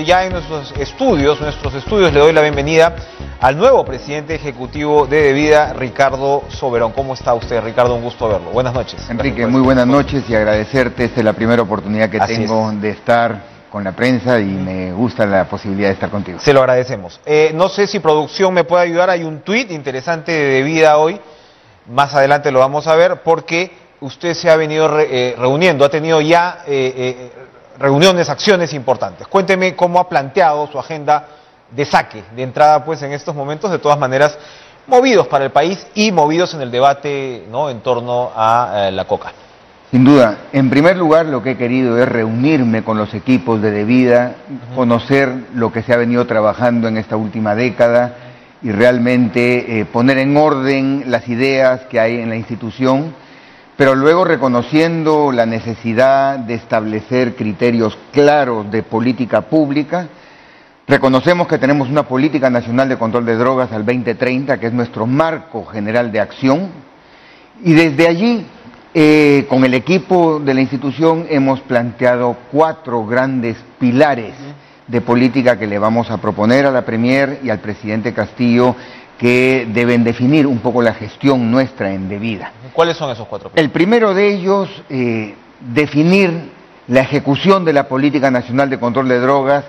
Ya en nuestros estudios le doy la bienvenida al nuevo presidente ejecutivo de Devida, Ricardo Soberón. ¿Cómo está usted, Ricardo? Un gusto verlo. Buenas noches. Enrique, muy buenas noches y agradecerte. Esta es la primera oportunidad que tengo de estar con la prensa y me gusta la posibilidad de estar contigo. Se lo agradecemos. No sé si producción me puede ayudar. Hay un tuit interesante de Devida hoy. Más adelante lo vamos a ver porque usted se ha venido reuniendo, ha tenido ya reuniones, acciones importantes. Cuénteme cómo ha planteado su agenda de saque, de entrada pues en estos momentos, de todas maneras, movidos para el país y movidos en el debate, ¿no?, en torno a la coca. Sin duda, en primer lugar lo que he querido es reunirme con los equipos de Devida, conocer lo que se ha venido trabajando en esta última década y realmente poner en orden las ideas que hay en la institución, pero luego reconociendo la necesidad de establecer criterios claros de política pública. Reconocemos que tenemos una política nacional de control de drogas al 2030, que es nuestro marco general de acción, y desde allí, con el equipo de la institución, hemos planteado 4 grandes pilares de política que le vamos a proponer a la Premier y al presidente Castillo, que deben definir un poco la gestión nuestra en Devida. ¿Cuáles son esos 4? El primero de ellos, definir la ejecución de la Política Nacional de Control de Drogas,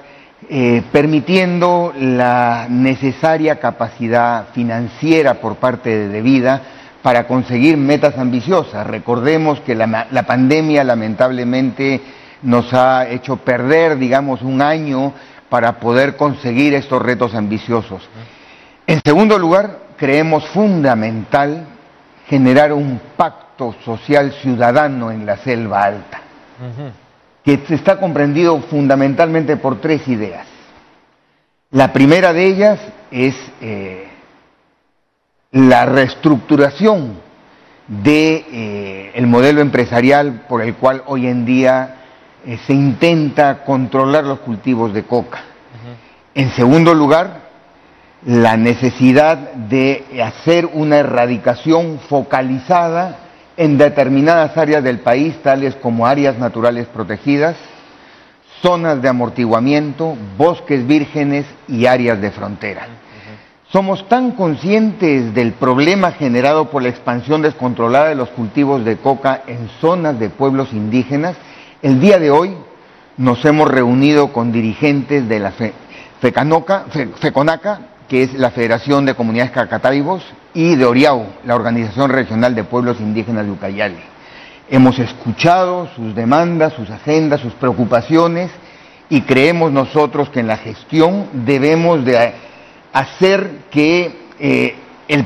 permitiendo la necesaria capacidad financiera por parte de Devida para conseguir metas ambiciosas. Recordemos que la pandemia lamentablemente nos ha hecho perder, digamos, un año para poder conseguir estos retos ambiciosos. En segundo lugar, creemos fundamental generar un pacto social ciudadano en la selva alta, que está comprendido fundamentalmente por 3 ideas. La primera de ellas es la reestructuración del modelo empresarial por el cual hoy en día se intenta controlar los cultivos de coca. En segundo lugar, la necesidad de hacer una erradicación focalizada en determinadas áreas del país, tales como áreas naturales protegidas, zonas de amortiguamiento, bosques vírgenes y áreas de frontera. Somos tan conscientes del problema generado por la expansión descontrolada de los cultivos de coca en zonas de pueblos indígenas. El día de hoy nos hemos reunido con dirigentes de la FECONACA, que es la Federación de Comunidades Cacataibos, y de Oriau, la Organización Regional de Pueblos Indígenas de Ucayali. Hemos escuchado sus demandas, sus agendas, sus preocupaciones, y creemos nosotros que en la gestión debemos de hacer que el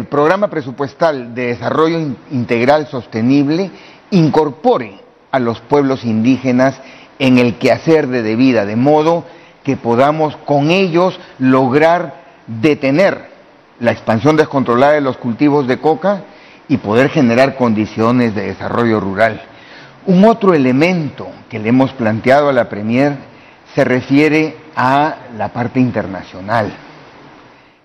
programa presupuestal de desarrollo integral sostenible incorpore a los pueblos indígenas en el quehacer de Devida, de modo que podamos con ellos lograr detener la expansión descontrolada de los cultivos de coca y poder generar condiciones de desarrollo rural. Un otro elemento que le hemos planteado a la Premier se refiere a la parte internacional.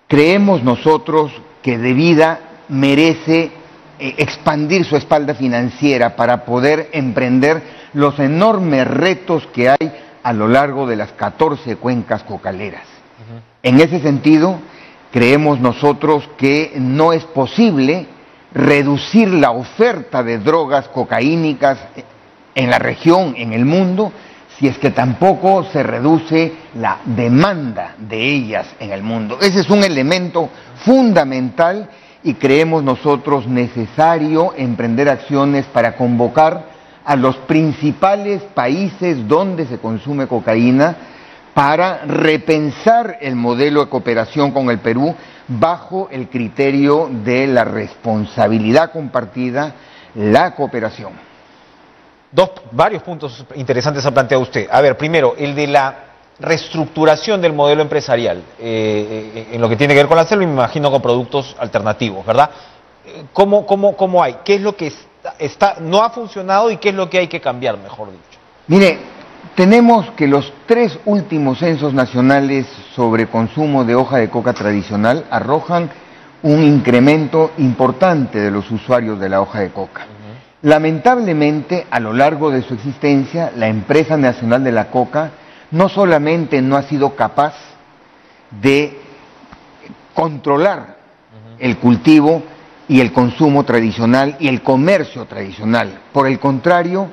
Creemos nosotros que Devida merece expandir su espalda financiera para poder emprender los enormes retos que hay a lo largo de las 14 cuencas cocaleras. En ese sentido, creemos nosotros que no es posible reducir la oferta de drogas cocaínicas en la región, en el mundo, si es que tampoco se reduce la demanda de ellas en el mundo. Ese es un elemento fundamental y creemos nosotros necesario emprender acciones para convocar a los principales países donde se consume cocaína para repensar el modelo de cooperación con el Perú bajo el criterio de la responsabilidad compartida, la cooperación. Varios puntos interesantes ha planteado usted. A ver, primero, el de la reestructuración del modelo empresarial, en lo que tiene que ver con la selva, me imagino con productos alternativos, ¿verdad? ¿Cómo hay? ¿Qué es lo que no ha funcionado y qué es lo que hay que cambiar, mejor dicho? Mire, tenemos que los 3 últimos censos nacionales sobre consumo de hoja de coca tradicional arrojan un incremento importante de los usuarios de la hoja de coca. Lamentablemente, a lo largo de su existencia, la empresa nacional de la coca no solamente no ha sido capaz de controlar el cultivo y el consumo tradicional y el comercio tradicional, por el contrario,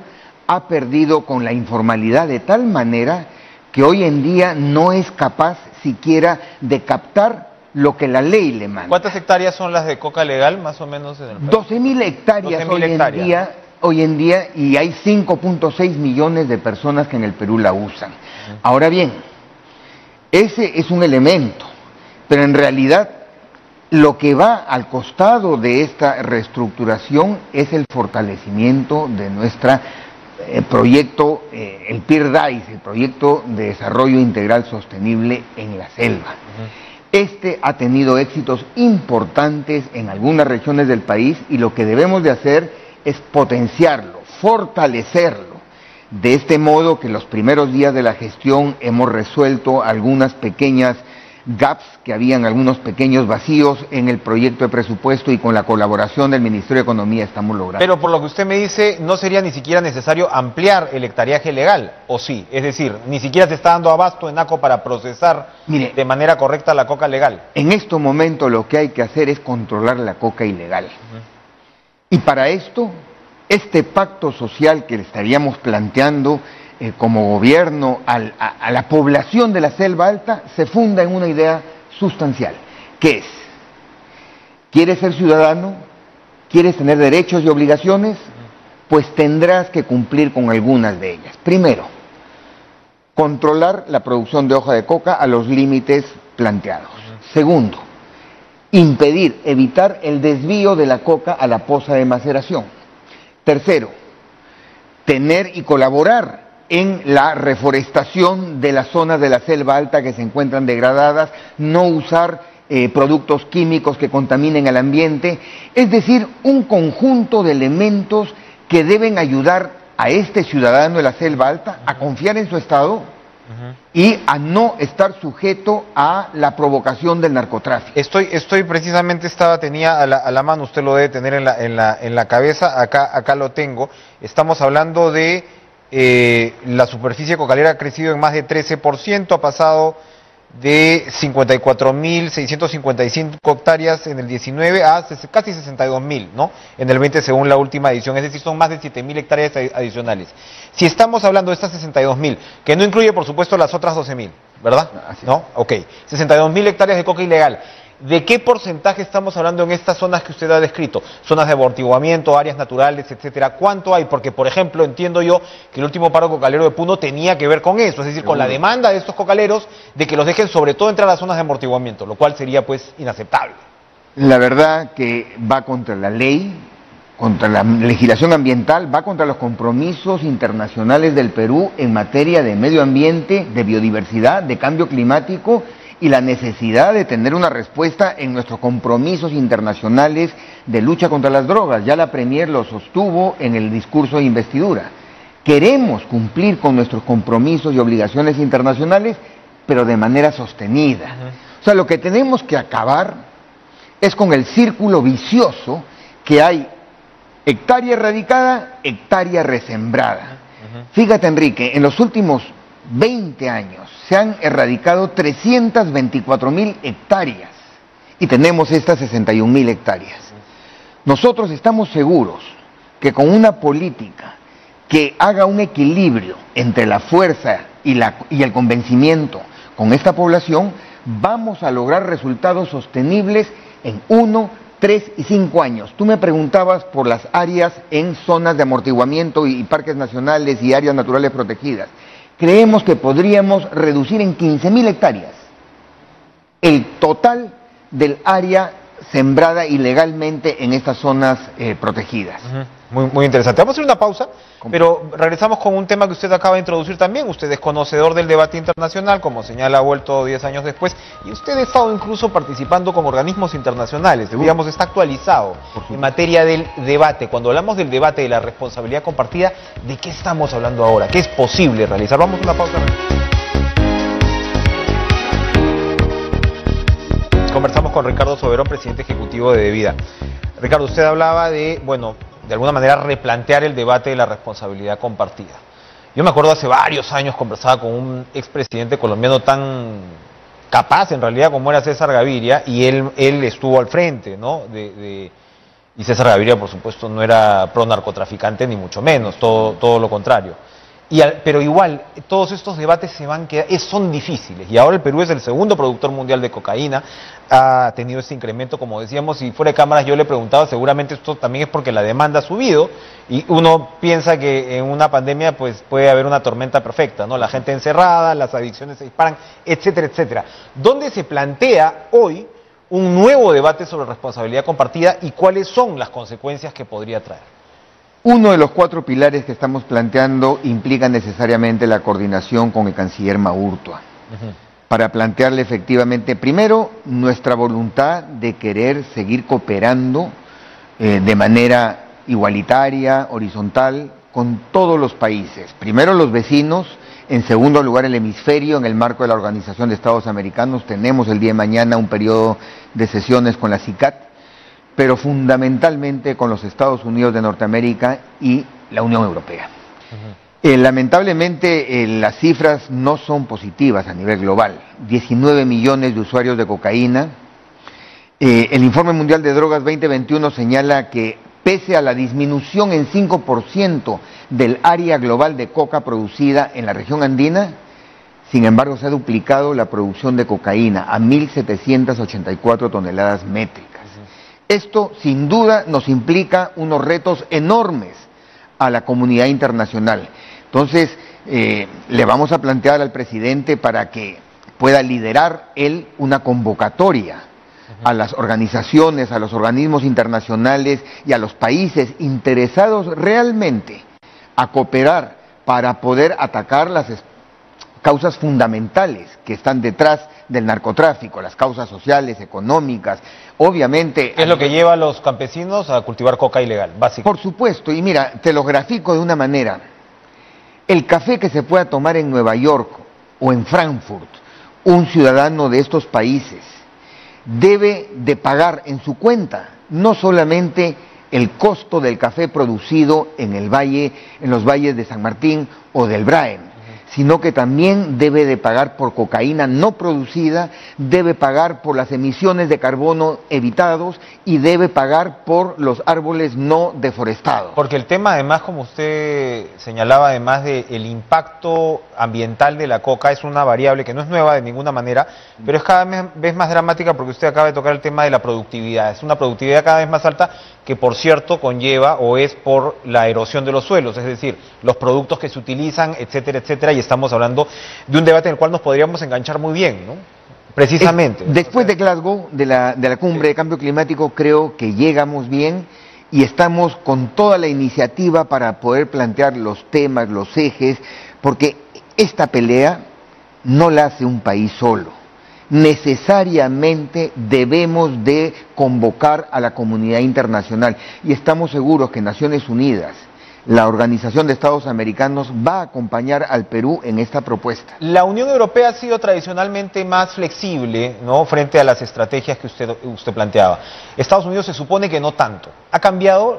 ha perdido con la informalidad de tal manera que hoy en día no es capaz siquiera de captar lo que la ley le manda. ¿Cuántas hectáreas son las de coca legal, más o menos, en el país? 12.000 hectáreas, 12.000 hoy en día, y hay 5.6 millones de personas que en el Perú la usan. Ahora bien, ese es un elemento, pero en realidad lo que va al costado de esta reestructuración es el fortalecimiento de nuestra proyecto, el PIRDAIS, el Proyecto de Desarrollo Integral Sostenible en la Selva. Este ha tenido éxitos importantes en algunas regiones del país y lo que debemos de hacer es potenciarlo, fortalecerlo. De este modo que los primeros días de la gestión hemos resuelto algunas pequeñas gaps que habían, algunos pequeños vacíos en el proyecto de presupuesto, y con la colaboración del Ministerio de Economía estamos logrando. Pero por lo que usted me dice, no sería ni siquiera necesario ampliar el hectareaje legal, ¿o sí? Es decir, ni siquiera se está dando abasto en ACO para procesar de manera correcta la coca legal. En este momento lo que hay que hacer es controlar la coca ilegal. Y para esto, este pacto social que le estaríamos planteando como gobierno a la población de la Selva Alta se funda en una idea sustancial, que es: ¿quieres ser ciudadano? ¿Quieres tener derechos y obligaciones? Pues tendrás que cumplir con algunas de ellas. Primero, controlar la producción de hoja de coca a los límites planteados. Segundo, evitar el desvío de la coca a la poza de maceración. Tercero, tener y colaborar en la reforestación de las zonas de la Selva Alta que se encuentran degradadas, no usar productos químicos que contaminen el ambiente, es decir, un conjunto de elementos que deben ayudar a este ciudadano de la Selva Alta a confiar en su Estado y a no estar sujeto a la provocación del narcotráfico. Tenía a la mano, usted lo debe tener en la cabeza, acá lo tengo. Estamos hablando de la superficie cocalera ha crecido en más de 13%, ha pasado de 54.655 hectáreas en el 19 a casi 62.000, ¿no? En el 20, según la última edición, es decir, son más de 7.000 hectáreas adicionales. Si estamos hablando de estas 62.000, que no incluye, por supuesto, las otras 12.000, ¿verdad? ¿No? Ok. 62.000 hectáreas de coca ilegal. ¿De qué porcentaje estamos hablando en estas zonas que usted ha descrito? Zonas de amortiguamiento, áreas naturales, etcétera. ¿Cuánto hay? Porque, por ejemplo, entiendo yo que el último paro cocalero de Puno tenía que ver con eso, es decir, con la demanda de estos cocaleros de que los dejen sobre todo entrar a las zonas de amortiguamiento, lo cual sería pues inaceptable. La verdad que va contra la ley, contra la legislación ambiental, va contra los compromisos internacionales del Perú en materia de medio ambiente, de biodiversidad, de cambio climático, y la necesidad de tener una respuesta en nuestros compromisos internacionales de lucha contra las drogas. Ya la Premier lo sostuvo en el discurso de investidura. Queremos cumplir con nuestros compromisos y obligaciones internacionales, pero de manera sostenida. O sea, lo que tenemos que acabar es con el círculo vicioso que hay: hectárea erradicada, hectárea resembrada. Fíjate, Enrique, en los últimos 20 años se han erradicado 324.000 hectáreas y tenemos estas 61.000 hectáreas. Nosotros estamos seguros que con una política que haga un equilibrio entre la fuerza y el convencimiento con esta población, vamos a lograr resultados sostenibles en 1, 3 y 5 años. Tú me preguntabas por las áreas en zonas de amortiguamiento y parques nacionales y áreas naturales protegidas. Creemos que podríamos reducir en 15.000 hectáreas el total del área sembrada ilegalmente en estas zonas protegidas. Muy interesante. Vamos a hacer una pausa, pero regresamos con un tema que usted acaba de introducir también. Usted es conocedor del debate internacional, como señala, ha vuelto 10 años después, y usted ha estado incluso participando con organismos internacionales, digamos, está actualizado en materia del debate. Cuando hablamos del debate de la responsabilidad compartida, ¿de qué estamos hablando ahora? ¿Qué es posible realizar? Vamos a una pausa. Conversamos con Ricardo Soberón, presidente ejecutivo de Devida. Ricardo, usted hablaba de, bueno, de alguna manera replantear el debate de la responsabilidad compartida. Yo me acuerdo hace varios años conversaba con un expresidente colombiano tan capaz en realidad como era César Gaviria, y él estuvo al frente, ¿no? Y César Gaviria, por supuesto, no era pro narcotraficante ni mucho menos, todo lo contrario. Pero igual, todos estos debates son difíciles, y ahora el Perú es el segundo productor mundial de cocaína, ha tenido ese incremento, como decíamos, y fuera de cámaras yo le preguntaba, seguramente esto también es porque la demanda ha subido, y uno piensa que en una pandemia pues puede haber una tormenta perfecta, ¿no? La gente encerrada, las adicciones se disparan, etcétera, etcétera. ¿Dónde se plantea hoy un nuevo debate sobre responsabilidad compartida y cuáles son las consecuencias que podría traer? Uno de los 4 pilares que estamos planteando implica necesariamente la coordinación con el canciller Maurtua, para plantearle efectivamente, primero, nuestra voluntad de querer seguir cooperando de manera igualitaria, horizontal, con todos los países. Primero los vecinos, en segundo lugar el hemisferio, en el marco de la Organización de Estados Americanos. Tenemos el día de mañana un periodo de sesiones con la CICAT, pero fundamentalmente con los Estados Unidos de Norteamérica y la Unión Europea. Lamentablemente las cifras no son positivas a nivel global. 19 millones de usuarios de cocaína. El Informe Mundial de Drogas 2021 señala que pese a la disminución en 5% del área global de coca producida en la región andina, sin embargo se ha duplicado la producción de cocaína a 1.784 toneladas métricas. Esto, sin duda, nos implica unos retos enormes a la comunidad internacional. Entonces, le vamos a plantear al presidente para que pueda liderar él una convocatoria a las organizaciones, a los organismos internacionales y a los países interesados realmente a cooperar para poder atacar las causas fundamentales que están detrás del narcotráfico, las causas sociales, económicas, obviamente... ¿Qué es lo que lleva a los campesinos a cultivar coca ilegal, básico? Por supuesto, y mira, te lo grafico de una manera. El café que se pueda tomar en Nueva York o en Frankfurt, un ciudadano de estos países debe de pagar en su cuenta no solamente el costo del café producido en el valle, en los valles de San Martín o del Braem, sino que también debe de pagar por cocaína no producida, debe pagar por las emisiones de carbono evitados y debe pagar por los árboles no deforestados. Porque el tema, además, como usted señalaba, además del impacto ambiental de la coca, es una variable que no es nueva de ninguna manera, pero es cada vez más dramática porque usted acaba de tocar el tema de la productividad. Es una productividad cada vez más alta que, por cierto, conlleva o es por la erosión de los suelos, es decir, los productos que se utilizan, etcétera, etcétera, y estamos hablando de un debate en el cual nos podríamos enganchar muy bien, ¿no? Precisamente. Después de Glasgow, de la cumbre de cambio climático, creo que llegamos bien y estamos con toda la iniciativa para poder plantear los temas, los ejes, porque esta pelea no la hace un país solo. Necesariamente debemos de convocar a la comunidad internacional y estamos seguros que Naciones Unidas, la Organización de Estados Americanos, va a acompañar al Perú en esta propuesta. La Unión Europea ha sido tradicionalmente más flexible, ¿no?, frente a las estrategias que usted planteaba. Estados Unidos se supone que no tanto. ¿Ha cambiado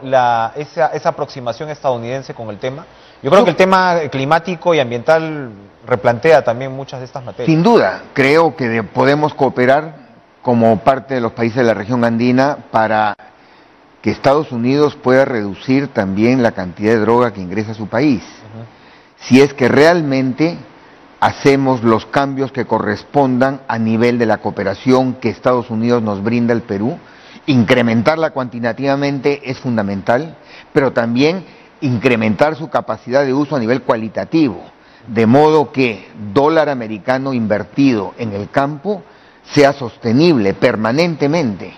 esa aproximación estadounidense con el tema? Yo creo que el tema climático y ambiental replantea también muchas de estas materias. Sin duda, creo que podemos cooperar como parte de los países de la región andina para que Estados Unidos pueda reducir también la cantidad de droga que ingresa a su país. Si es que realmente hacemos los cambios que correspondan a nivel de la cooperación que Estados Unidos nos brinda al Perú, incrementarla cuantitativamente es fundamental, pero también incrementar su capacidad de uso a nivel cualitativo, de modo que dólar americano invertido en el campo sea sostenible permanentemente.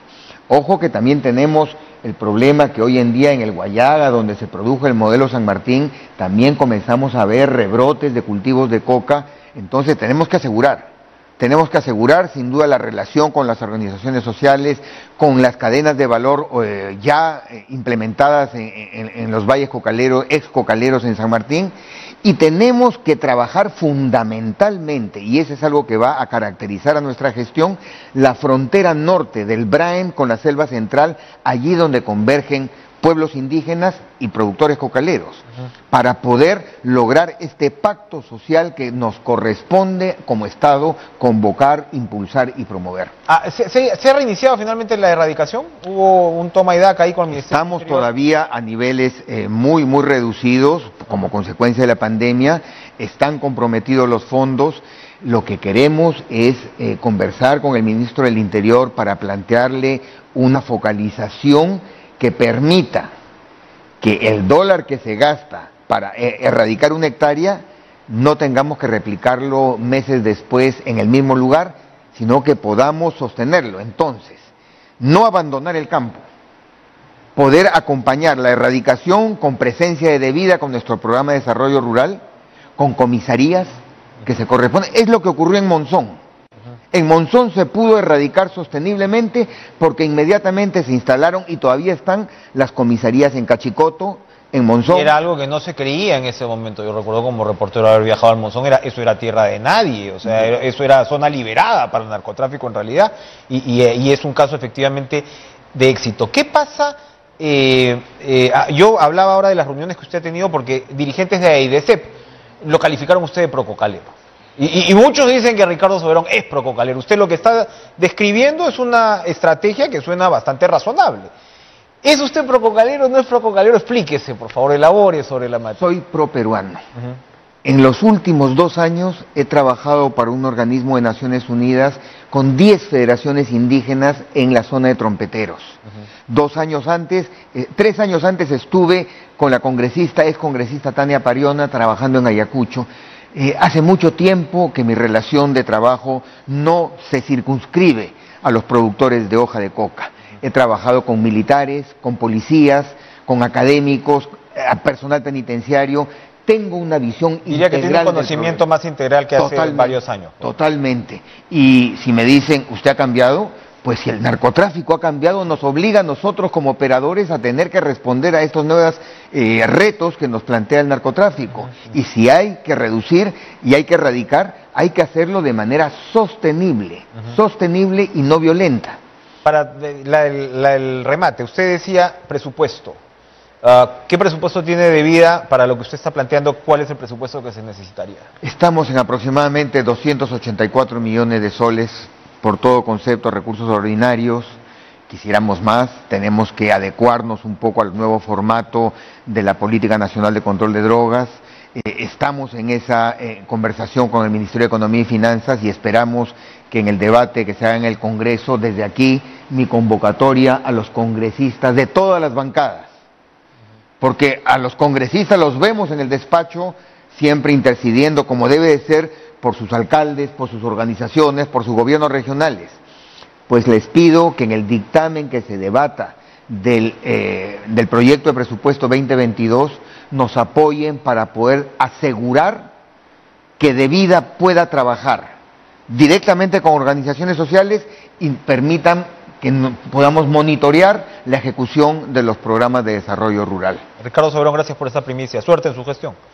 Ojo que también tenemos el problema que hoy en día en el Guayaga, donde se produjo el modelo San Martín, también comenzamos a ver rebrotes de cultivos de coca. Entonces tenemos que asegurar sin duda la relación con las organizaciones sociales, con las cadenas de valor ya implementadas en los valles cocaleros, ex cocaleros en San Martín, y tenemos que trabajar fundamentalmente, y eso es algo que va a caracterizar a nuestra gestión, la frontera norte del Braem con la selva central, allí donde convergen pueblos indígenas y productores cocaleros, para poder lograr este pacto social que nos corresponde como Estado convocar, impulsar y promover. ¿Se ha reiniciado finalmente la erradicación? ¿Hubo un toma y daca ahí con el Ministerio Estamos Interior? todavía a niveles muy reducidos como consecuencia de la pandemia, están comprometidos los fondos. Lo que queremos es conversar con el ministro del Interior para plantearle una focalización que permita que el dólar que se gasta para erradicar una hectárea no tengamos que replicarlo meses después en el mismo lugar, sino que podamos sostenerlo. Entonces, no abandonar el campo, poder acompañar la erradicación con presencia de vida con nuestro programa de desarrollo rural, con comisarías que se corresponden. Es lo que ocurrió en Monzón. En Monzón se pudo erradicar sosteniblemente porque inmediatamente se instalaron y todavía están las comisarías en Cachicoto, en Monzón. Era algo que no se creía en ese momento. Yo recuerdo como reportero haber viajado al Monzón, eso era tierra de nadie, o sea, eso era zona liberada para el narcotráfico en realidad, y es un caso efectivamente de éxito. ¿Qué pasa? Yo hablaba ahora de las reuniones que usted ha tenido porque dirigentes de AIDESEP lo calificaron usted de prococalero. Y muchos dicen que Ricardo Soberón es prococalero. Usted lo que está describiendo es una estrategia que suena bastante razonable. ¿Es usted prococalero o no es prococalero? Explíquese, por favor, elabore sobre la materia. Soy properuano. En los últimos 2 años he trabajado para un organismo de Naciones Unidas con 10 federaciones indígenas en la zona de Trompeteros. 3 años antes estuve con la excongresista Tania Pariona trabajando en Ayacucho. Hace mucho tiempo que mi relación de trabajo no se circunscribe a los productores de hoja de coca. He trabajado con militares, con policías, con académicos, personal penitenciario. Tengo una visión integral. Diría que tiene un conocimiento más integral que hace varios años. Totalmente. Y si me dicen, ¿usted ha cambiado? Pues si el narcotráfico ha cambiado, nos obliga a nosotros como operadores a tener que responder a estos nuevos retos que nos plantea el narcotráfico. Y si hay que reducir y hay que erradicar, hay que hacerlo de manera sostenible, sostenible y no violenta. Para el remate, usted decía presupuesto. ¿Qué presupuesto tiene de vida para lo que usted está planteando? ¿Cuál es el presupuesto que se necesitaría? Estamos en aproximadamente 284 millones de soles por todo concepto de recursos ordinarios. Quisiéramos más, tenemos que adecuarnos un poco al nuevo formato de la Política Nacional de Control de Drogas. Estamos en esa conversación con el Ministerio de Economía y Finanzas y esperamos que en el debate que se haga en el Congreso, desde aquí, mi convocatoria a los congresistas de todas las bancadas, porque a los congresistas los vemos en el despacho siempre intercediendo como debe de ser por sus alcaldes, por sus organizaciones, por sus gobiernos regionales. Pues les pido que en el dictamen que se debata del proyecto de presupuesto 2022 nos apoyen para poder asegurar que De Vida pueda trabajar directamente con organizaciones sociales y permitan que podamos monitorear la ejecución de los programas de desarrollo rural. Ricardo Soberón, gracias por esta primicia. Suerte en su gestión.